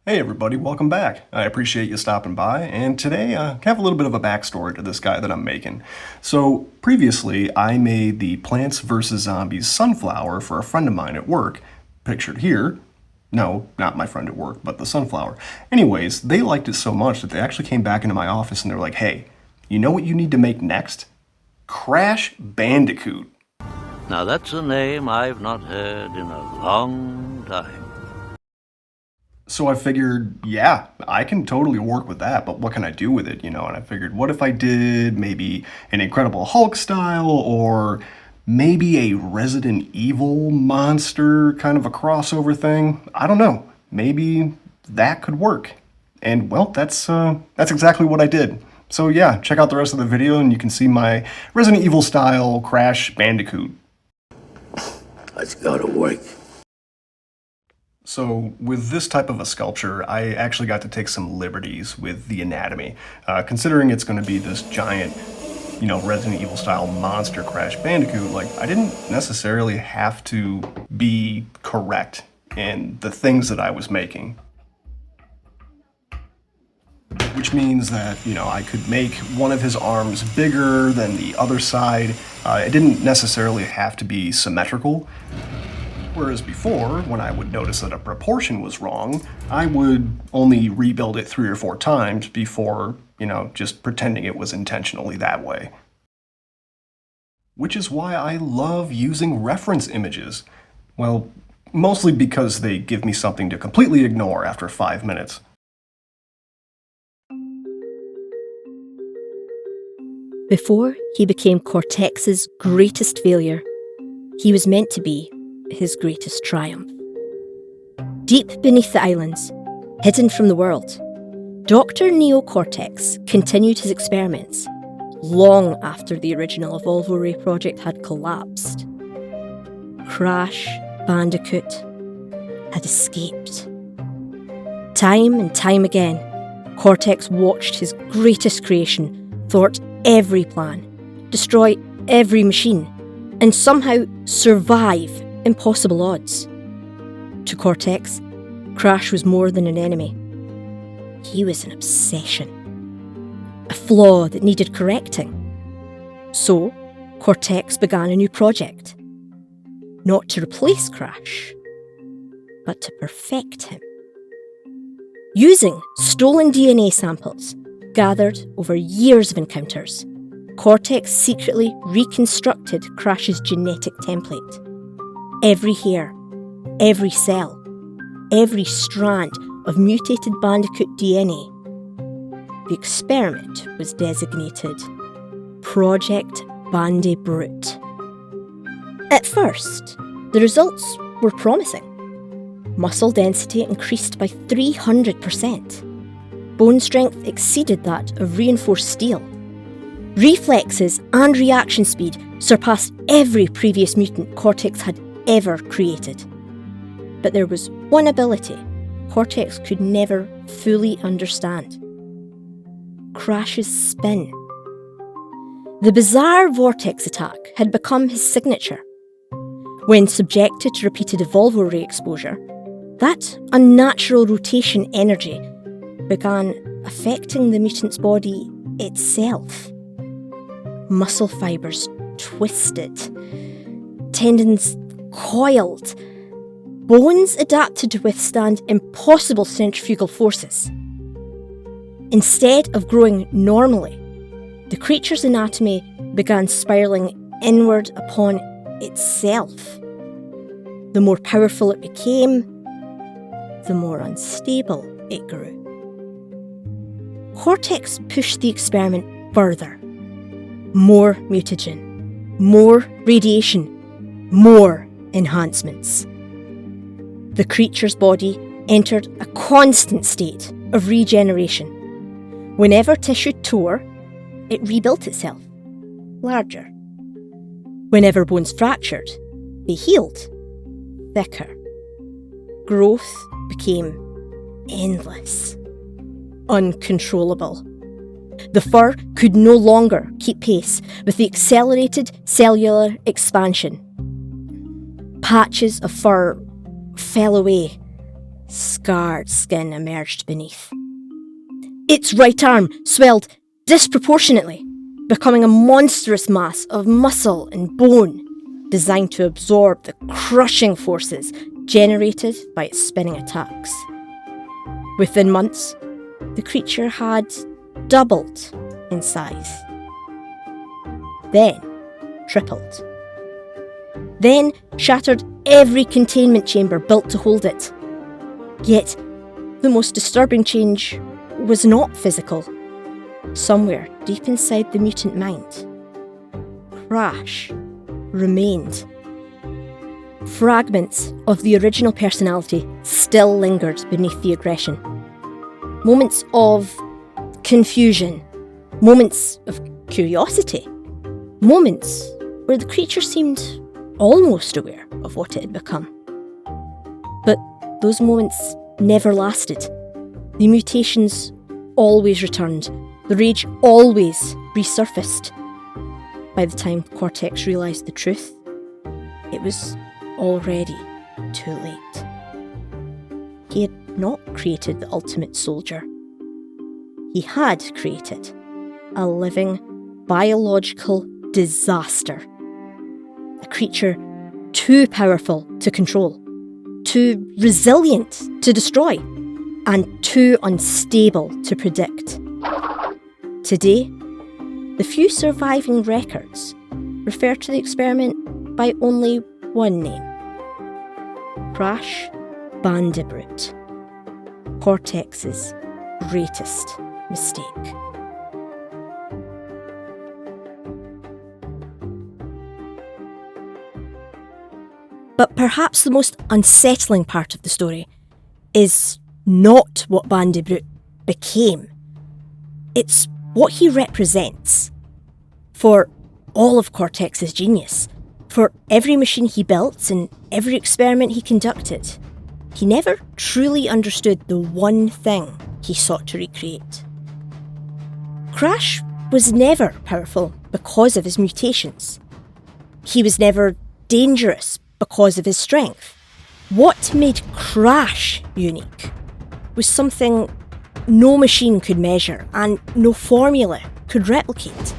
Hey everybody, welcome back. I appreciate you stopping by, and today I have a little bit of a backstory to this guy that I'm making. So previously I made the Plants vs. Zombies sunflower for a friend of mine at work, pictured here. No, not my friend at work, but the sunflower. Anyways, they liked it so much that they actually came back into my office and they're like, hey, you know what you need to make next? Crash Bandicoot. Now that's a name I've not heard in a long time. So I figured, yeah, I can totally work with that, but what can I do with it, And I figured, what if I did maybe an Incredible Hulk style or maybe a Resident Evil monster kind of a crossover thing? I don't know. Maybe that could work. And well, that's exactly what I did. So yeah, check out the rest of the video and you can see my Resident Evil style Crash Bandicoot. Let's go to work. So with this type of a sculpture, I actually got to take some liberties with the anatomy. Considering it's going to be this giant, Resident Evil style monster Crash Bandicoot, I didn't necessarily have to be correct in the things that I was making. Which means that, I could make one of his arms bigger than the other side. It didn't necessarily have to be symmetrical. Whereas before, when I would notice that a proportion was wrong, I would only rebuild it 3 or 4 times before, just pretending it was intentionally that way. Which is why I love using reference images. Well, mostly because they give me something to completely ignore after 5 minutes. Before he became Cortex's greatest failure, he was meant to be his greatest triumph. Deep beneath the islands, hidden from the world, Dr. Neo-Cortex continued his experiments long after the original Evolve-Ray project had collapsed. Crash Bandicoot had escaped. Time and time again, Cortex watched his greatest creation thwart every plan, destroy every machine, and somehow survive impossible odds. To Cortex, Crash was more than an enemy. He was an obsession. A flaw that needed correcting. So, Cortex began a new project. Not to replace Crash, but to perfect him. Using stolen DNA samples, gathered over years of encounters, Cortex secretly reconstructed Crash's genetic template. Every hair, every cell, every strand of mutated Bandicoot DNA. The experiment was designated Project Bandi-Brute. At first, the results were promising. Muscle density increased by 300%. Bone strength exceeded that of reinforced steel. Reflexes and reaction speed surpassed every previous mutant Cortex had ever created. But there was one ability Cortex could never fully understand. Crash's spin. The bizarre vortex attack had become his signature. When subjected to repeated Evolve-Ray exposure, that unnatural rotation energy began affecting the mutant's body itself. Muscle fibres twisted, tendons coiled, bones adapted to withstand impossible centrifugal forces. Instead of growing normally, the creature's anatomy began spiralling inward upon itself. The more powerful it became, the more unstable it grew. Cortex pushed the experiment further. More mutagen, more radiation, more enhancements. The creature's body entered a constant state of regeneration. Whenever tissue tore, it rebuilt itself, larger. Whenever bones fractured, they healed, thicker. Growth became endless, uncontrollable. The fur could no longer keep pace with the accelerated cellular expansion. Patches of fur fell away, scarred skin emerged beneath. Its right arm swelled disproportionately, becoming a monstrous mass of muscle and bone designed to absorb the crushing forces generated by its spinning attacks. Within months, the creature had doubled in size, then tripled, then shattered every containment chamber built to hold it. Yet, the most disturbing change was not physical. Somewhere deep inside the mutant mind, Crash remained. Fragments of the original personality still lingered beneath the aggression. Moments of confusion, moments of curiosity, moments where the creature seemed almost aware of what it had become. But those moments never lasted. The mutations always returned. The rage always resurfaced. By the time Cortex realised the truth, it was already too late. He had not created the ultimate soldier. He had created a living, biological disaster. A creature too powerful to control, too resilient to destroy, and too unstable to predict. Today, the few surviving records refer to the experiment by only one name: Crash Bandicoot, Cortex's greatest mistake. But perhaps the most unsettling part of the story is not what Bandi-Brute became. It's what he represents. For all of Cortex's genius, for every machine he built and every experiment he conducted, he never truly understood the one thing he sought to recreate. Crash was never powerful because of his mutations. He was never dangerous because of his strength. What made Crash unique was something no machine could measure and no formula could replicate.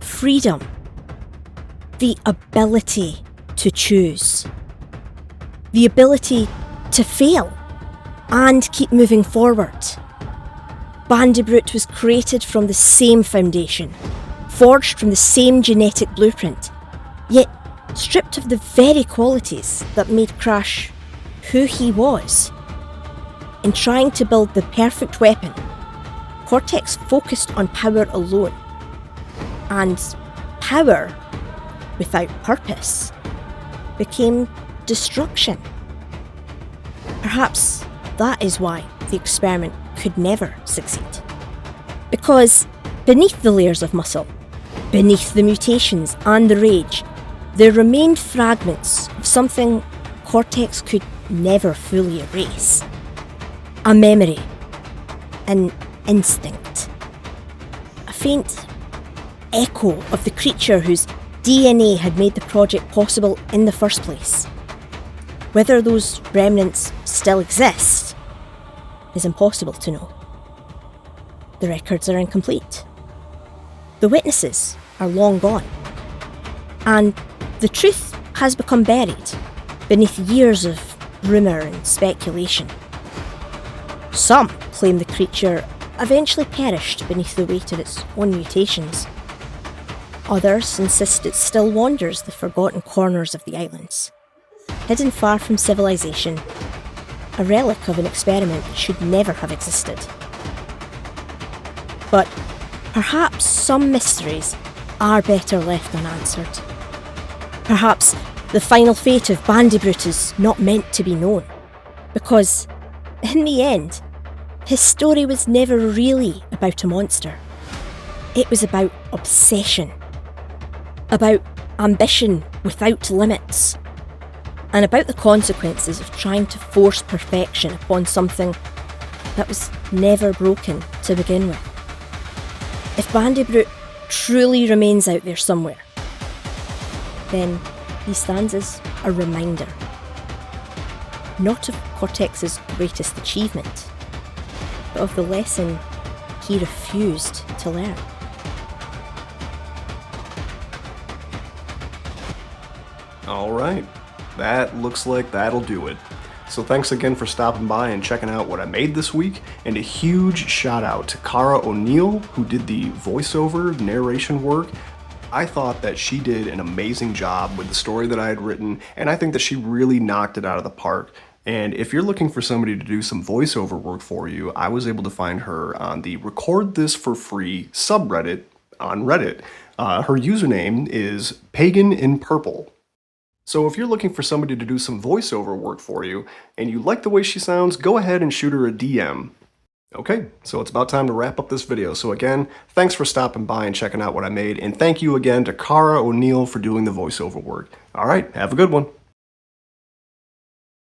Freedom. The ability to choose. The ability to fail and keep moving forward. Bandi-Brute was created from the same foundation, forged from the same genetic blueprint, yet stripped of the very qualities that made Crash who he was. In trying to build the perfect weapon, Cortex focused on power alone. And power, without purpose, became destruction. Perhaps that is why the experiment could never succeed. Because beneath the layers of muscle, beneath the mutations and the rage, there remained fragments of something Cortex could never fully erase. A memory, an instinct, a faint echo of the creature whose DNA had made the project possible in the first place. Whether those remnants still exist is impossible to know. The records are incomplete. The witnesses are long gone. And the truth has become buried beneath years of rumour and speculation. Some claim the creature eventually perished beneath the weight of its own mutations. Others insist it still wanders the forgotten corners of the islands, hidden far from civilization, a relic of an experiment that should never have existed. But perhaps some mysteries are better left unanswered. Perhaps the final fate of Bandi-Brute is not meant to be known, because in the end, his story was never really about a monster. It was about obsession, about ambition without limits, and about the consequences of trying to force perfection upon something that was never broken to begin with. If Bandi-Brute truly remains out there somewhere, then he stands as a reminder. not of Cortex's greatest achievement, but of the lesson he refused to learn. Alright, that looks like that'll do it. So thanks again for stopping by and checking out what I made this week, and a huge shout out to Cara O'Neill, who did the voiceover narration work. I thought that she did an amazing job with the story that I had written, and I think that she really knocked it out of the park. And if you're looking for somebody to do some voiceover work for you, I was able to find her on the RecordThisForFree subreddit on Reddit. Her username is PaganinPurple. So if you're looking for somebody to do some voiceover work for you, and you like the way she sounds, go ahead and shoot her a DM. Okay, so it's about time to wrap up this video. So again, thanks for stopping by and checking out what I made, and thank you again to Cara O'Neill for doing the voiceover work. Alright, have a good one.